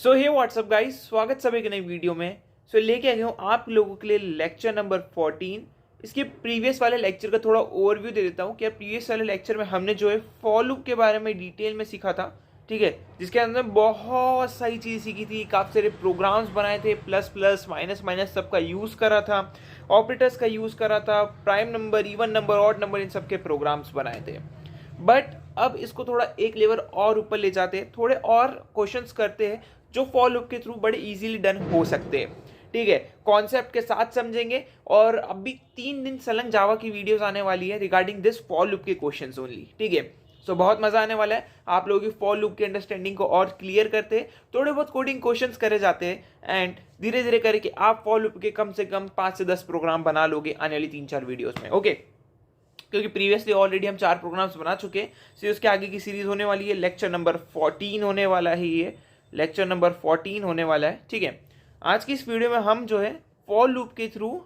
सो हे WhatsApp guys, स्वागत सभी के नई वीडियो में। लेके आ गया हूँ आप लोगों के लिए लेक्चर नंबर 14। इसके प्रीवियस वाले लेक्चर का थोड़ा ओवरव्यू दे देता हूँ कि प्रीवियस वाले लेक्चर में हमने जो है फॉर लूप के बारे में डिटेल में सीखा था, ठीक है, जिसके अंदर बहुत सारी चीज़ सीखी थी, काफ़ी सारे प्रोग्राम्स बनाए थे, प्लस प्लस माइनस माइनस सबका यूज़ करा था, ऑपरेटर्स का यूज़ करा था, prime number, even number, odd number, इन सब के प्रोग्राम्स बनाए थे। बट अब इसको थोड़ा एक लेवल और ऊपर ले जाते हैं, थोड़े और क्वेश्चंस करते हैं जो फॉर लूप के थ्रू बड़े इजीली डन हो सकते हैं, ठीक है। कॉन्सेप्ट के साथ समझेंगे और अभी 3 दिन सलंग जावा की वीडियोस आने वाली है रिगार्डिंग दिस फॉर लूप के क्वेश्चंस ओनली, ठीक है। सो बहुत मजा आने वाला है, आप लोगों की फॉर लूप की अंडरस्टैंडिंग को और क्लियर करते हैं, थोड़े बहुत कोडिंग क्वेश्चंस करे जाते हैं एंड धीरे धीरे करके आप फॉर लूप के कम से कम 5 से 10 प्रोग्राम बना लोगे आने वाली 3-4 वीडियोस में, ओके। क्योंकि प्रीवियसली ऑलरेडी हम 4 प्रोग्राम्स बना चुके हैं, सो उसके आगे की सीरीज होने वाली है, लेक्चर नंबर 14 होने वाला है, ये लेक्चर नंबर 14 होने वाला है, ठीक है। आज की इस वीडियो में हम जो है फॉर लूप के थ्रू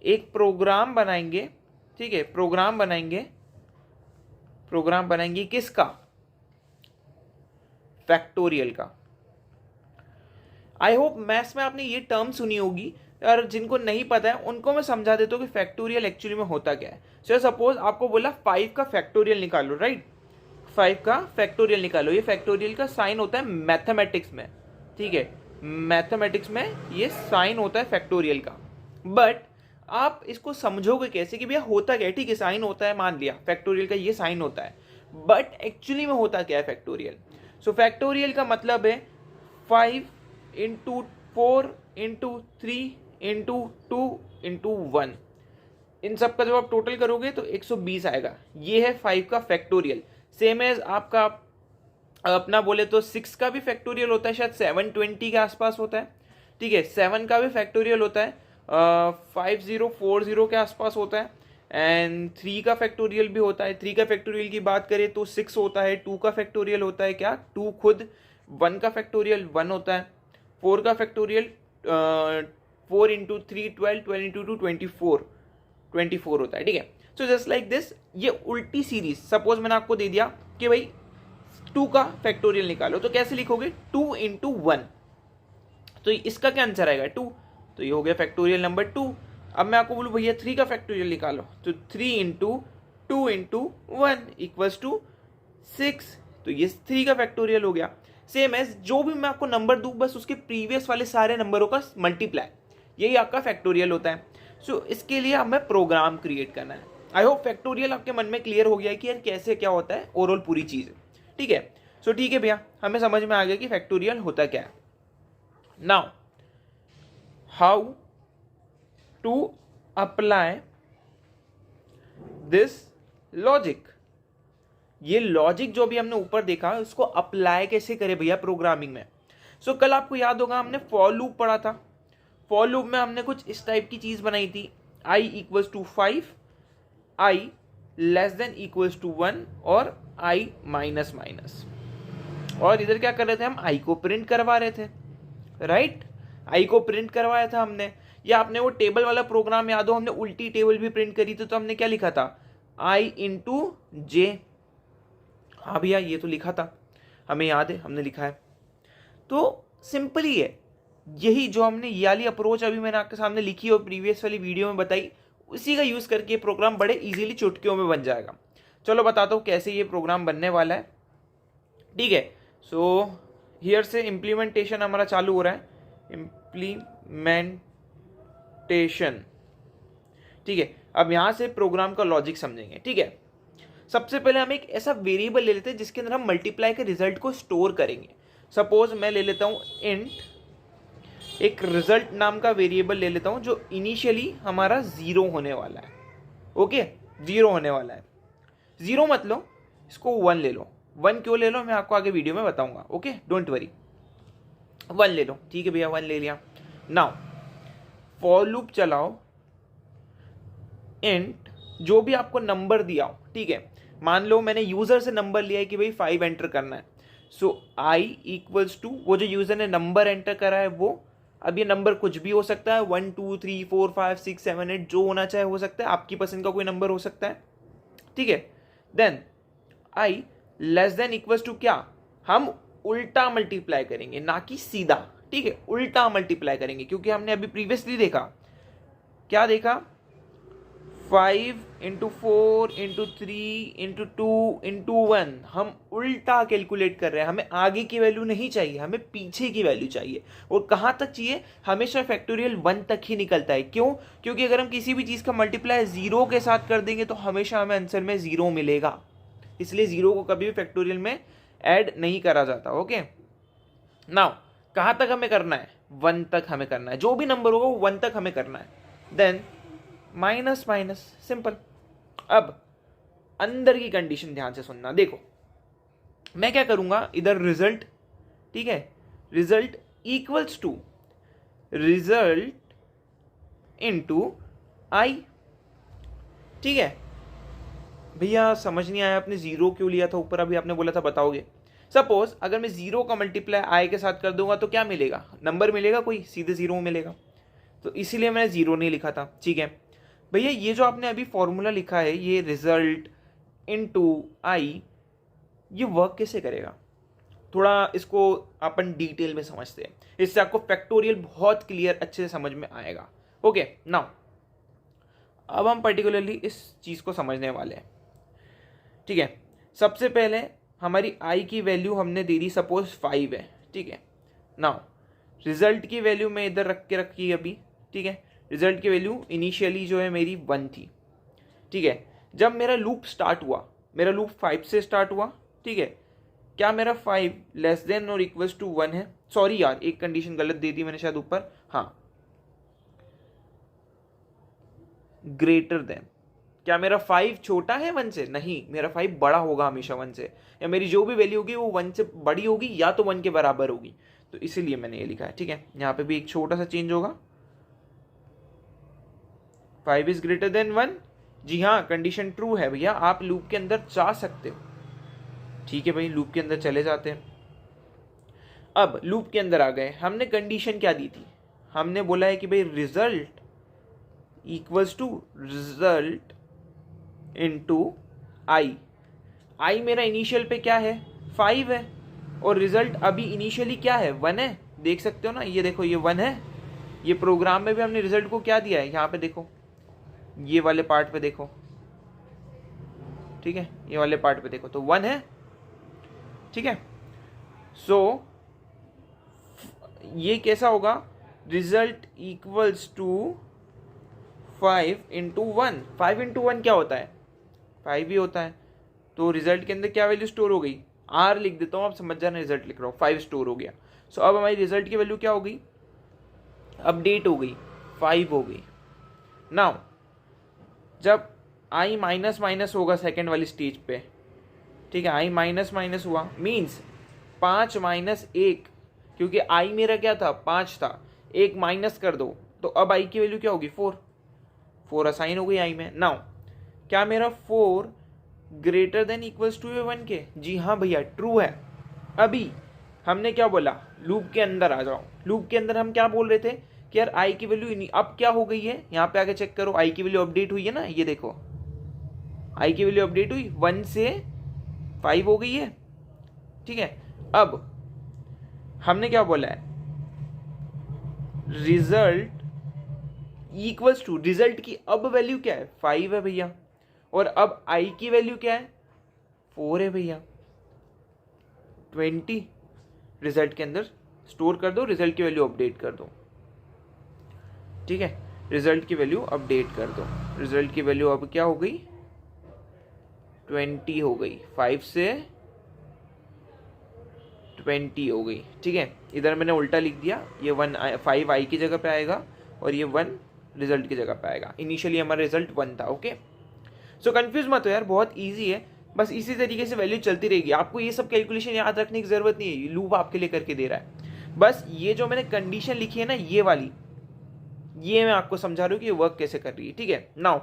एक प्रोग्राम बनाएंगे, ठीक है। प्रोग्राम बनाएंगे किसका? फैक्टोरियल का। आई होप मैथ्स में आपने ये टर्म सुनी होगी, और जिनको नहीं पता है उनको मैं समझा देता हूँ कि फैक्टोरियल एक्चुअली में होता क्या है। सो सपोज आपको बोला 5 का फैक्टोरियल निकालो, राइट। 5 का फैक्टोरियल निकालो, ये फैक्टोरियल का साइन होता है मैथमेटिक्स में, ठीक है। मैथमेटिक्स में ये साइन होता है फैक्टोरियल का। बट आप इसको समझोगे कैसे कि भैया होता क्या है? ठीक है, साइन होता है, मान लिया फैक्टोरियल का ये साइन होता है, बट एक्चुअली में होता क्या है फैक्टोरियल? सो फैक्टोरियल का मतलब है 5 इंटू 4 इंटू 3 इंटू 2 इंटू 1, इन सब का जब आप टोटल करोगे तो 120 आएगा। ये है 5 का फैक्टोरियल। सेम एज आपका अपना बोले तो 6 का भी फैक्टोरियल होता है, शायद 720 के आसपास होता है, ठीक है। 7 का भी फैक्टोरियल होता है 5040 के आसपास होता है, एंड 3 का फैक्टोरियल भी होता है। 3 का फैक्टोरियल की बात करें तो 6 होता है। 2 का फैक्टोरियल होता है क्या? 2 खुद। 1 का फैक्टोरियल 1 होता है। 4 का फैक्टोरियल 4 इंटू 3 12, 12 इंटू 2 24 होता है, ठीक है। सो जस्ट लाइक दिस, ये उल्टी सीरीज सपोज मैंने आपको दे दिया कि भाई 2 का फैक्टोरियल निकालो, तो कैसे लिखोगे? 2 इंटू 1, तो इसका क्या आंसर आएगा? 2, तो ये हो गया फैक्टोरियल नंबर 2। अब मैं आपको बोलूँ भैया 3 का फैक्टोरियल निकालो, तो 3 इंटू 2 इंटू 1 इक्वल्स टू 6, तो ये 3 का फैक्टोरियल हो गया। सेम एज जो भी मैं आपको नंबर दूं, बस उसके प्रीवियस वाले सारे नंबरों का मल्टीप्लाई, यही आपका फैक्टोरियल होता है। सो इसके लिए हमें प्रोग्राम क्रिएट करना है। आई होप फैक्टोरियल आपके मन में क्लियर हो गया है कि यार कैसे क्या होता है ओवरऑल पूरी चीज़, ठीक है। सो ठीक है भैया, हमें समझ में आ गया कि फैक्टोरियल होता क्या है। Now how to apply this logic, ये लॉजिक जो भी हमने ऊपर देखा उसको अप्लाई कैसे करें भैया प्रोग्रामिंग में। सो कल आपको याद होगा हमने फॉर लूप पढ़ा था। फॉर लूप में हमने कुछ इस टाइप की चीज बनाई थी, i equals to 5, i less than equals to 1 और i माइनस माइनस, और इधर क्या कर रहे थे हम? i को प्रिंट करवा रहे थे, राइट। i को प्रिंट करवाया था हमने, या आपने वो टेबल वाला प्रोग्राम याद हो, हमने उल्टी टेबल भी प्रिंट करी थी, तो हमने क्या लिखा था? i इंटू जे। हाँ भैया ये तो लिखा था, हमें याद है, हमने लिखा है। तो सिंपल ही है, यही जो हमने ये वाली अप्रोच अभी मैंने आपके सामने लिखी और प्रीवियस वाली वीडियो में बताई, उसी का यूज करके प्रोग्राम बड़े इजीली चुटकियों में बन जाएगा। चलो बताता हूँ कैसे ये प्रोग्राम बनने वाला है, ठीक है। सो हियर से इम्प्लीमेंटेशन हमारा चालू हो रहा है, इम्प्लीमेंटेशन, ठीक है। अब यहाँ से प्रोग्राम का लॉजिक समझेंगे, ठीक है। सबसे पहले हम एक ऐसा वेरिएबल ले लेते हैं जिसके अंदर हम मल्टीप्लाई के रिजल्ट को स्टोर करेंगे। सपोज मैं ले लेता हूँ इंट, एक रिजल्ट नाम का वेरिएबल ले लेता हूँ जो इनिशियली हमारा 0 होने वाला है, ओके। 0 होने वाला है, 0 मत लो, इसको 1 ले लो। 1 क्यों ले लो मैं आपको आगे वीडियो में बताऊंगा, ओके, डोंट वरी। 1 ले लो, ठीक है भैया, 1 ले लिया। नाउ फॉर लूप चलाओ, इंट जो भी आपको नंबर दिया हो, ठीक है। मान लो मैंने यूजर से नंबर लिया है कि भाई 5 एंटर करना है, सो i इक्वल्स टू वो जो यूजर ने नंबर एंटर करा है वो, अब ये नंबर कुछ भी हो सकता है, 1 2 3 4 5 6 7 8 जो होना चाहे हो सकता है, आपकी पसंद का कोई नंबर हो सकता है, ठीक है। Then i less than equals to क्या? हम उल्टा मल्टीप्लाई करेंगे, ना कि सीधा, ठीक है, उल्टा मल्टीप्लाई करेंगे, क्योंकि हमने अभी प्रीवियसली देखा, क्या देखा, 5 इंटू 4 इंटू 3 इंटू 2 इंटू 1, हम उल्टा कैलकुलेट कर रहे हैं, हमें आगे की वैल्यू नहीं चाहिए, हमें पीछे की वैल्यू चाहिए। और कहाँ तक चाहिए, हमेशा फैक्टोरियल 1 तक ही निकलता है। क्यों, क्योंकि अगर हम किसी भी चीज़ का मल्टीप्लाई 0 के साथ कर देंगे तो हमेशा हमें आंसर में 0 मिलेगा, इसलिए 0 को कभी भी फैक्टोरियल में ऐड नहीं करा जाता। ओके, नाउ कहाँ तक हमें करना है, 1 तक हमें करना है, जो भी नंबर होगा वो 1 तक हमें करना है। Then minus minus, simple. अब अंदर की कंडीशन ध्यान से सुनना, देखो मैं क्या करूंगा, इधर रिजल्ट, ठीक है, result equals to result into I, ठीक है। भैया समझ नहीं आया, आपने 0 क्यों लिया था ऊपर, अभी आपने बोला था बताओगे। सपोज अगर मैं 0 का मल्टीप्लाई आई के साथ कर दूंगा तो क्या मिलेगा, नंबर मिलेगा कोई, सीधे 0 मिलेगा, तो इसीलिए मैंने 0 नहीं लिखा था, ठीक है। भैया ये जो आपने अभी फॉर्मूला लिखा है, ये रिजल्ट इनटू आई, ये वर्क कैसे करेगा, थोड़ा इसको अपन डिटेल में समझते हैं, इससे आपको फैक्टोरियल बहुत क्लियर अच्छे से समझ में आएगा। ओके, नाउ अब हम पर्टिकुलरली इस चीज़ को समझने वाले हैं, ठीक है। सबसे पहले हमारी आई की वैल्यू हमने दे दी, सपोज 5 है, ठीक है। नाउ रिजल्ट की वैल्यू मैं इधर रख के रखी अभी, ठीक है। रिजल्ट की वैल्यू इनिशियली जो है मेरी 1 थी, ठीक है। जब मेरा लूप स्टार्ट हुआ, मेरा लूप 5 से स्टार्ट हुआ, ठीक है। क्या मेरा 5 लेस देन और इक्वल्स टू 1 है, सॉरी यार एक कंडीशन गलत दे दी मैंने शायद ऊपर, हाँ, ग्रेटर देन, क्या मेरा 5 छोटा है 1 से, नहीं, मेरा 5 बड़ा होगा हमेशा 1 से, या मेरी जो भी वैल्यू होगी वो 1 से बड़ी होगी या तो 1 के बराबर होगी, तो इसीलिए मैंने ये लिखा है, ठीक है। यहाँ पे भी एक छोटा सा चेंज होगा, 5 इज ग्रेटर देन 1, जी हाँ कंडीशन ट्रू है भैया, आप लूप के अंदर जा सकते हो, ठीक है भाई, लूप के अंदर चले जाते हैं। अब लूप के अंदर आ गए, हमने कंडीशन क्या दी थी, हमने बोला है कि भाई result equals to result into I, I मेरा इनिशियल पे क्या है 5 है, और रिजल्ट अभी इनिशियली क्या है 1 है, देख सकते हो ना, ये देखो ये 1 है, ये प्रोग्राम में भी हमने रिजल्ट को क्या दिया है, यहाँ पे देखो, ये वाले पार्ट पे देखो, ठीक है, ये वाले पार्ट पे देखो तो 1 है, ठीक है। सो ये कैसा होगा, result equals to 5 into 1, 5 into 1 क्या होता है, 5 ही होता है, तो रिजल्ट के अंदर क्या वैल्यू स्टोर हो गई, आर लिख देता हूँ, आप समझ जाना, रिजल्ट लिख रहा हूँ, 5 स्टोर हो गया। सो अब हमारी रिजल्ट की वैल्यू क्या हो गई, अपडेट हो गई, 5 हो गई। नाउ जब आई माइनस माइनस होगा सेकेंड वाली स्टेज पे, ठीक है, आई माइनस माइनस हुआ, मीन्स 5 माइनस 1, क्योंकि आई मेरा क्या था 5 था, 1 माइनस कर दो तो अब आई की वैल्यू क्या होगी 4 असाइन हो गई आई में। नाउ क्या मेरा 4 ग्रेटर देन इक्वल्स टू 1 के, जी हाँ भैया ट्रू है। अभी हमने क्या बोला, लूप के अंदर आ जाओ, लूप के अंदर हम क्या बोल रहे थे कि यार आई की वैल्यू अब क्या हो गई है, यहाँ पे आके चेक करो, आई की वैल्यू अपडेट हुई है ना, ये देखो आई की वैल्यू अपडेट हुई, 1 से 5 हो गई है, ठीक है। अब हमने क्या बोला है, रिजल्ट इक्वल्स टू, रिजल्ट की अब वैल्यू क्या है 5 है भैया, और अब आई की वैल्यू क्या है 4 है भैया, 20 रिजल्ट के अंदर स्टोर कर दो, रिजल्ट की वैल्यू अपडेट कर दो, ठीक है, रिजल्ट की वैल्यू अपडेट कर दो, रिजल्ट की वैल्यू अब क्या हो गई 20 हो गई, 5 से 20 हो गई, ठीक है। इधर मैंने उल्टा लिख दिया, ये 5 आई की जगह पे आएगा और ये 1 रिजल्ट की जगह पे आएगा, इनिशियली हमारा रिजल्ट 1 था। ओके, सो कंफ्यूज मत हो यार, बहुत ईजी है, बस इसी तरीके से वैल्यू चलती रहेगी, आपको ये सब कैलकुलेशन याद रखने की जरूरत नहीं है, लूप आपके लिए करके दे रहा है। बस ये जो मैंने कंडीशन लिखी है ना, ये वाली, ये मैं आपको समझा रहा हूँ कि ये वर्क कैसे कर रही है, ठीक है। नाउ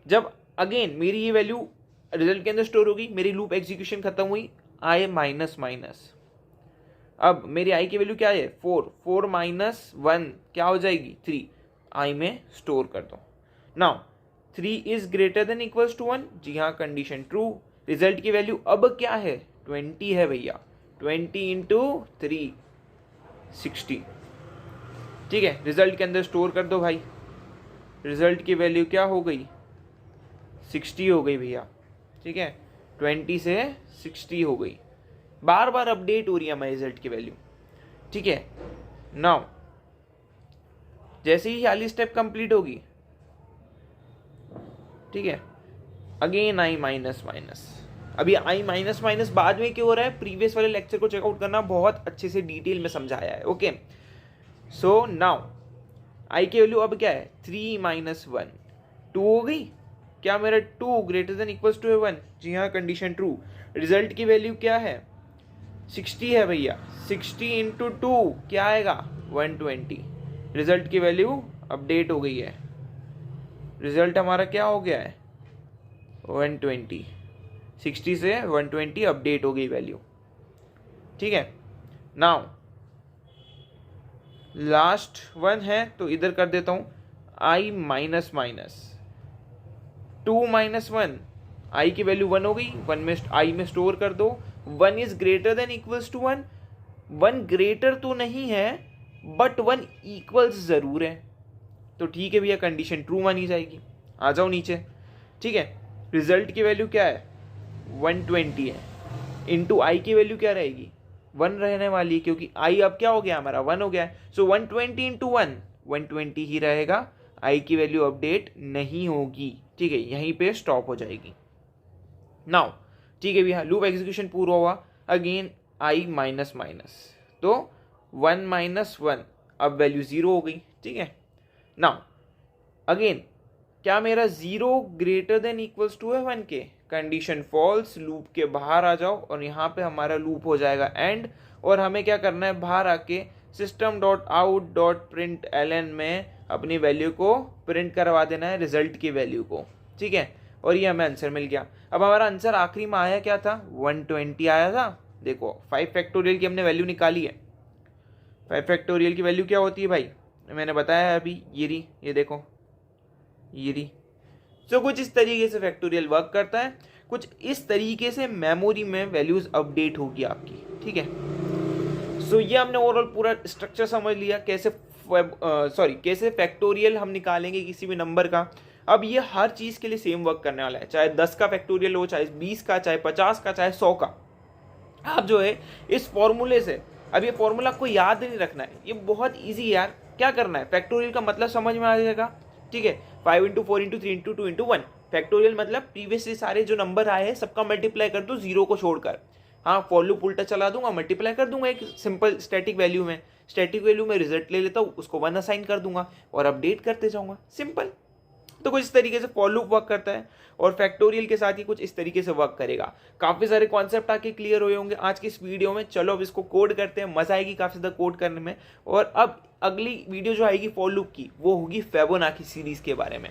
जब अगेन मेरी ये वैल्यू रिजल्ट के अंदर स्टोर होगी, मेरी लूप एग्जीक्यूशन खत्म हुई, आई माइनस माइनस, अब मेरी आई की वैल्यू क्या है 4 माइनस 1 क्या हो जाएगी 3, आई में स्टोर कर दो। Now 3 is greater than equals to 1, जी हाँ कंडीशन ट्रू, रिजल्ट की वैल्यू अब क्या है 20 है भैया, 20 इंटू 3 60। ठीक है, रिजल्ट के अंदर स्टोर कर दो भाई। रिजल्ट की वैल्यू क्या हो गई, 60 हो गई भैया। ठीक है, 20 से 60 हो गई, बार बार अपडेट हो रही है हमारे रिजल्ट की वैल्यू। ठीक है, नाउ जैसे ही वाली स्टेप कंप्लीट होगी, ठीक है, अगेन आई माइनस माइनस। अभी आई माइनस माइनस बाद में क्यों हो रहा है, प्रीवियस वाले लेक्चर को चेकआउट करना, बहुत अच्छे से डिटेल में समझाया है। ओके, सो नाउ आई की वैल्यू अब क्या है, 3 माइनस 1 2 हो गई। क्या मेरा 2 ग्रेटर देन इक्वल्स टू 1, जी हाँ, कंडीशन ट्रू। रिजल्ट की वैल्यू क्या है, 60 है भैया। 60 इंटू 2 क्या आएगा, 120। रिजल्ट की वैल्यू अपडेट हो गई है। रिजल्ट हमारा क्या हो गया है, 120। 60 से 120 अपडेट हो गई वैल्यू। ठीक है, नाउ लास्ट वन है तो इधर कर देता हूं, आई माइनस माइनस 2 माइनस 1। आई की वैल्यू 1 हो गई, 1 में आई में स्टोर कर दो। 1 is greater than equals to 1। 1 greater तो नहीं है बट 1 इक्वल्स जरूर है, तो ठीक है भैया, कंडीशन ट्रू मानी जाएगी। आ जाओ नीचे। ठीक है, रिजल्ट की वैल्यू क्या है, 120 है, इंटू आई की वैल्यू क्या रहेगी, 1 रहने वाली है, क्योंकि आई अब क्या हो गया हमारा, 1 हो गया है। सो 120 इंटू 1 120 ही रहेगा, आई की वैल्यू अपडेट नहीं होगी। ठीक है, यहीं पे स्टॉप हो जाएगी। नाउ ठीक है भैया, लूप एग्जीक्यूशन पूरा हुआ। अगेन आई माइनस माइनस, तो 1 माइनस 1, अब वैल्यू 0 हो गई। ठीक है, नाउ अगेन क्या मेरा 0 ग्रेटर देन इक्वल्स टू है 1 के, कंडीशन फॉल्स, लूप के बाहर आ जाओ और यहाँ पे हमारा लूप हो जाएगा एंड। और हमें क्या करना है, बाहर आके system dot out dot print L में अपनी वैल्यू को प्रिंट करवा देना है, रिजल्ट की वैल्यू को। ठीक है, और ये हमें आंसर मिल गया। अब हमारा आंसर आखिरी में आया क्या था, 120 आया था। देखो 5 फैक्टोरियल की हमने वैल्यू निकाली है। 5 फैक्टोरियल की वैल्यू क्या होती है भाई, मैंने बताया है अभी, ये देखो ये रही। सो कुछ इस तरीके से फैक्टोरियल वर्क करता है, कुछ इस तरीके से मेमोरी में वैल्यूज अपडेट होगी आपकी। ठीक है, सो ये हमने ओवरऑल पूरा स्ट्रक्चर समझ लिया, कैसे कैसे फैक्टोरियल हम निकालेंगे किसी भी नंबर का। अब ये हर चीज़ के लिए सेम वर्क करने वाला है, चाहे 10 का फैक्टोरियल हो, चाहे 20 का, चाहे 50 का, चाहे 100 का। आप जो है इस फॉर्मूले से, अब ये फॉर्मूला आपको याद नहीं रखना है, ये बहुत ईजी है यार। क्या करना है, फैक्टोरियल का मतलब समझ में आ जाएगा। ठीक है, 5 into 4 into 3 into 2 into 1। Factorial मतलब प्रीवियसली सारे जो नंबर आए हैं सबका मल्टीप्लाई कर दो 0 को छोड़कर। हाँ, फॉर लूप उल्टा चला दूंगा, मल्टीप्लाई कर दूंगा एक सिंपल स्टैटिक वैल्यू में। स्टैटिक वैल्यू में रिजल्ट ले लेता हूँ, उसको 1 असाइन कर दूंगा और अपडेट करते जाऊंगा, सिंपल। तो कुछ इस तरीके से फॉर लूप वर्क करता है और फैक्टोरियल के साथ ही कुछ इस तरीके से वर्क करेगा। काफी सारे कॉन्सेप्ट आके क्लियर हुए होंगे आज की इस वीडियो में। चलो अब इसको कोड करते हैं, मजा आएगी काफी ज्यादा कोड करने में। और अब अगली वीडियो जो आएगी फॉर लूप की, वो होगी फिबोनाची सीरीज के बारे में,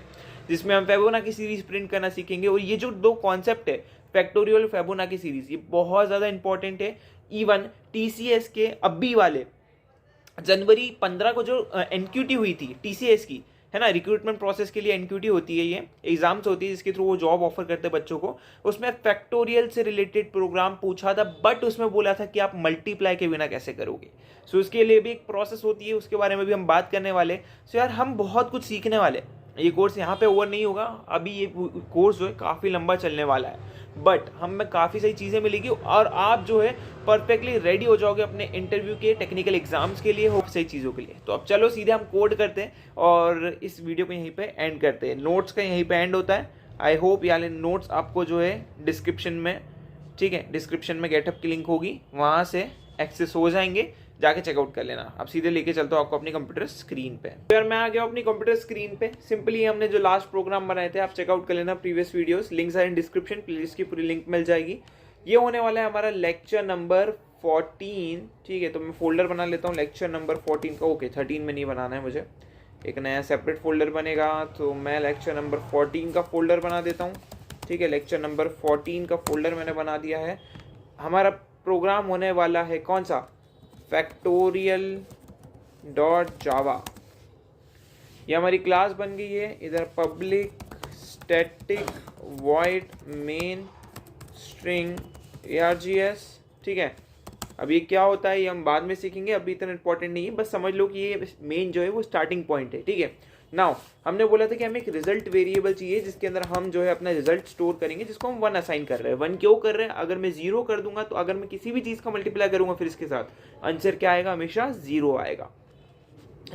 जिसमें हम फिबोनाची सीरीज प्रिंट करना सीखेंगे। और ये जो दो कॉन्सेप्ट है, फैक्टोरियल और फिबोनाची सीरीज, ये बहुत ज्यादा इंपॉर्टेंट है। इवन टीसीएस के अभी वाले जनवरी 15 को जो एनक्यूटी हुई थी टीसीएस की, है ना, रिक्रूटमेंट प्रोसेस के लिए एनक्यूटी होती है, ये एग्जाम्स होती है जिसके थ्रू वो जॉब ऑफर करते हैं बच्चों को। उसमें फैक्टोरियल से रिलेटेड प्रोग्राम पूछा था, बट उसमें बोला था कि आप मल्टीप्लाई के बिना कैसे करोगे। सो उसके लिए भी एक प्रोसेस होती है, उसके बारे में भी हम बात करने वाले। सो यार हम बहुत कुछ सीखने वाले। ये कोर्स यहाँ पे ओवर नहीं होगा, अभी ये कोर्स जो है काफ़ी लंबा चलने वाला है, बट हमें काफ़ी सारी चीज़ें मिलेगी और आप जो है परफेक्टली रेडी हो जाओगे अपने इंटरव्यू के, टेक्निकल एग्जाम्स के लिए, हो सही चीज़ों के लिए। तो अब चलो सीधे हम कोड करते हैं और इस वीडियो को यहीं पे एंड करते हैं। नोट्स का यहीं पे एंड होता है। आई होप यार नोट्स आपको जो है डिस्क्रिप्शन में, ठीक है, डिस्क्रिप्शन में गेटअप की लिंक होगी, वहाँ से एक्सेस हो जाएंगे, जाके चेकआउट कर लेना। अब सीधे लेके चलता हूँ आपको अपनी कंप्यूटर स्क्रीन पे। यार मैं आ गया अपनी कंप्यूटर स्क्रीन पे। सिंपली हमने जो लास्ट प्रोग्राम बनाए थे आप चेकआउट कर लेना, previous videos, links are in description, playlist की पूरी लिंक मिल जाएगी। ये होने वाला है हमारा लेक्चर नंबर 14। ठीक है, तो मैं फोल्डर बना लेता हूँ लेक्चर नंबर 14 का। ओके, 13 में नहीं बनाना है मुझे, एक नया सेपरेट फोल्डर बनेगा, तो मैं लेक्चर नंबर 14 का फोल्डर बना देता हूँ। ठीक है, लेक्चर नंबर 14 का फोल्डर मैंने बना दिया है। हमारा प्रोग्राम होने वाला है कौन सा, फैक्टोरियल डॉट जावा। ये हमारी क्लास बन गई है। इधर public static void main string args, ठीक है, अब ये क्या होता है ये हम बाद में सीखेंगे, अभी इतना इंपॉर्टेंट नहीं है, बस समझ लो कि ये मेन जो है वो स्टार्टिंग पॉइंट है, ठीक है। नाउ हमने बोला था कि हमें एक रिजल्ट वेरिएबल चाहिए जिसके अंदर हम जो है अपना रिजल्ट स्टोर करेंगे, जिसको हम 1 असाइन कर रहे हैं। 1 क्यों कर रहे हैं, अगर मैं 0 कर दूंगा तो अगर मैं किसी भी चीज़ का मल्टीप्लाई करूंगा फिर इसके साथ आंसर क्या आएगा, हमेशा 0 आएगा।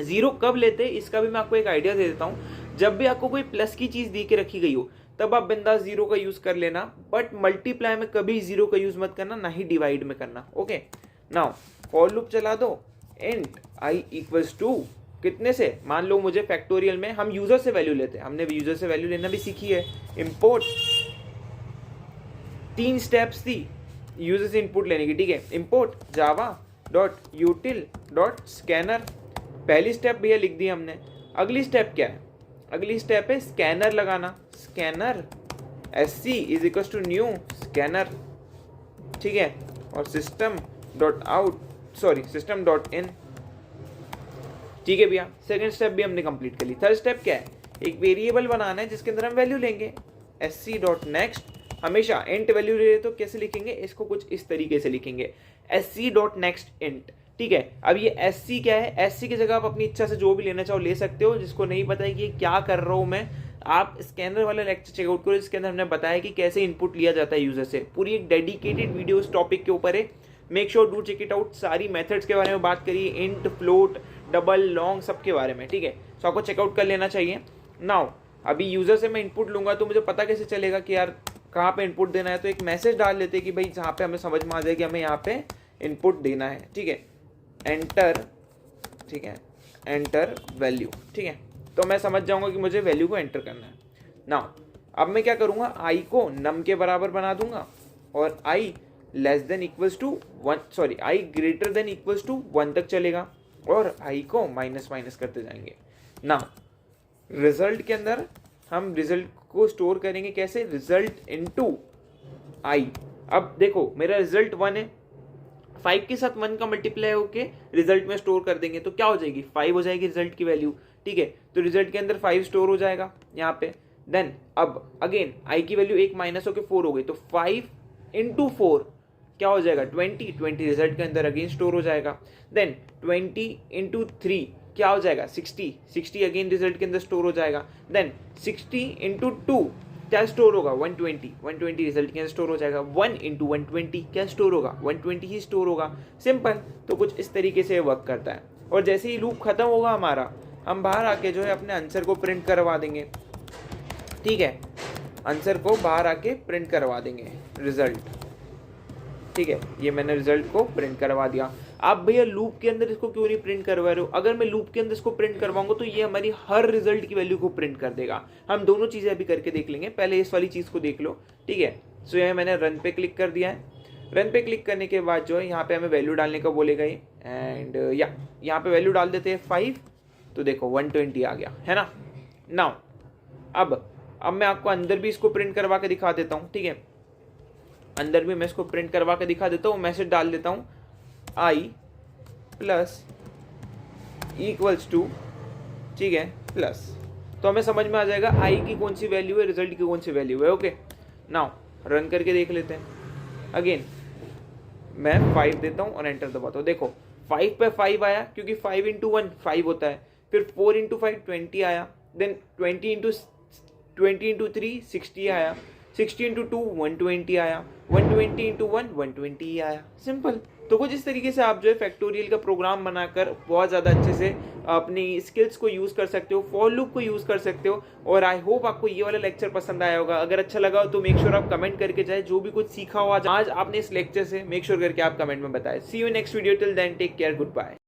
0 कब लेते हैं इसका भी मैं आपको एक आइडिया दे देता हूँ। जब भी आपको कोई प्लस की चीज़ दी के रखी गई हो तब आप बिंदास 0 का यूज़ कर लेना, बट मल्टीप्लाई में कभी 0 का यूज़ मत करना, ना ही डिवाइड में करना, ओके। नाउ फॉर लूप चला दो, इंट आई इक्वल्स टू कितने से, मान लो मुझे फैक्टोरियल में हम यूजर से वैल्यू लेते हैं, हमने यूजर से वैल्यू लेना भी सीखी है। इंपोर्ट 3 स्टेप्स थी यूजर से इनपुट लेने की, ठीक है। Import Java dot यूटिल dot scanner, पहली स्टेप भैया लिख दी हमने। अगली स्टेप क्या है, अगली स्टेप है स्कैनर लगाना, scanner SC is equal to new scanner, ठीक है। और system dot out system dot in, ठीक है भैया। सेकंड स्टेप भी हमने कंप्लीट कर ली। थर्ड स्टेप क्या है, एक वेरिएबल बनाना है जिसके अंदर हम वैल्यू लेंगे, SC डॉट नेक्स्ट, हमेशा इंट वैल्यू ले तो कैसे लिखेंगे, इसको कुछ इस तरीके से लिखेंगे, SC डॉट नेक्स्ट इंट, ठीक है। अब ये SC क्या है, SC की जगह आप अपनी इच्छा से जो भी लेना चाहो ले सकते हो। जिसको नहीं पता है कि ये क्या कर रहा हूँ मैं, आप स्कैनर वाला लेक्चर चेकआउट करो, जिसके अंदर हमने बताया कि कैसे इनपुट लिया जाता है यूजर से, पूरी एक डेडिकेटेड वीडियो इस टॉपिक के ऊपर है, make sure do check it out. सारी मेथड्स के बारे में बात करिए, इंट, फ्लोट, डबल, लॉन्ग, सब के बारे में, ठीक है। सो आपको चेकआउट कर लेना चाहिए। नाउ अभी यूजर से मैं इनपुट लूंगा तो मुझे पता कैसे चलेगा कि यार कहाँ पे इनपुट देना है, तो एक मैसेज डाल देते कि भाई जहाँ पे हमें समझ में आ जाए कि हमें यहाँ पे इनपुट देना है, ठीक है। एंटर, ठीक है, एंटर वैल्यू, ठीक है। तो मैं समझ जाऊंगा कि मुझे वैल्यू को एंटर करना है। नाउ अब मैं क्या करूंगा, आई को नम के बराबर बना दूंगा और I less than equals to 1, sorry I greater than equals to 1 तक चलेगा और आई को माइनस माइनस करते जाएंगे। नाउ रिजल्ट के अंदर हम रिजल्ट को स्टोर करेंगे कैसे, रिजल्ट इनटू आई। अब देखो मेरा रिजल्ट 1 है, 5 के साथ 1 का मल्टीप्लाई होके रिजल्ट में स्टोर कर देंगे तो क्या हो जाएगी, 5 हो जाएगी रिजल्ट की वैल्यू, ठीक है। तो रिजल्ट के अंदर 5 स्टोर हो जाएगा यहाँ पे। देन अब अगेन आई की वैल्यू 1 माइनस होके 4 हो गई, तो 5 इंटू 4 क्या हो जाएगा, 20 रिजल्ट के अंदर अगेन स्टोर हो जाएगा। देन 20 इंटू 3 क्या हो जाएगा, 60 अगेन रिजल्ट के अंदर स्टोर हो जाएगा। देन 60 इंटू 2 क्या स्टोर होगा, 120 रिजल्ट के अंदर स्टोर हो जाएगा। 1 इंटू 120 क्या स्टोर होगा, 120 ही स्टोर होगा, सिंपल। तो कुछ इस तरीके से वर्क करता है। और जैसे ही लूप खत्म होगा हमारा, हम बाहर आके जो है अपने आंसर को प्रिंट करवा देंगे, ठीक है। आंसर को बाहर आके प्रिंट करवा देंगे, रिजल्ट, ठीक है। ये मैंने रिजल्ट को प्रिंट करवा दिया। आप भैया लूप के अंदर इसको क्यों नहीं प्रिंट करवा रहे हो, अगर मैं लूप के अंदर इसको प्रिंट करवाऊंगा तो ये हमारी हर रिजल्ट की वैल्यू को प्रिंट कर देगा। हम दोनों चीजें अभी करके देख लेंगे, पहले इस वाली चीज को देख लो, ठीक है। सो ये मैंने रन पे क्लिक कर दिया है। रन पे क्लिक करने के बाद जो है यहाँ पे हमें वैल्यू डालने का बोलेगा ये, एंड यहाँ पे वैल्यू डाल देते हैं 5, तो देखो 120 आ गया, है ना। नाउ अब मैं आपको अंदर भी इसको प्रिंट करवा के दिखा देता हूँ, ठीक है। अंदर भी मैं इसको प्रिंट करवा के दिखा देता हूँ, मैसेज डाल देता हूँ आई प्लस इक्वल्स टू, ठीक है, प्लस, तो हमें समझ में आ जाएगा आई की कौन सी वैल्यू है, रिजल्ट की कौन सी वैल्यू है, ओके। नाउ रन करके देख लेते हैं। अगेन मैं 5 देता हूँ और एंटर दबाता हूँ। देखो 5 पे 5 आया क्योंकि 5 इंटू 1 5 होता है, फिर 4 इंटू 5 20 आया, देन 20 इंटू 3 60 आया, 60 इंटू 2 120 आया, 120 इंटू 1 120 आया, सिंपल। तो कुछ इस तरीके से आप जो है फैक्टोरियल का प्रोग्राम बनाकर बहुत ज़्यादा अच्छे से अपनी स्किल्स को यूज़ कर सकते हो, फॉर लूप को यूज़ कर सकते हो। और आई होप आपको ये वाला लेक्चर पसंद आया होगा। अगर अच्छा लगा हो तो मेक श्योर आप कमेंट करके जाए, जो भी कुछ सीखा हो आज आपने इस लेक्चर से, मेक श्योर करके आप कमेंट में बताएं। See you next video, till then take care, good bye.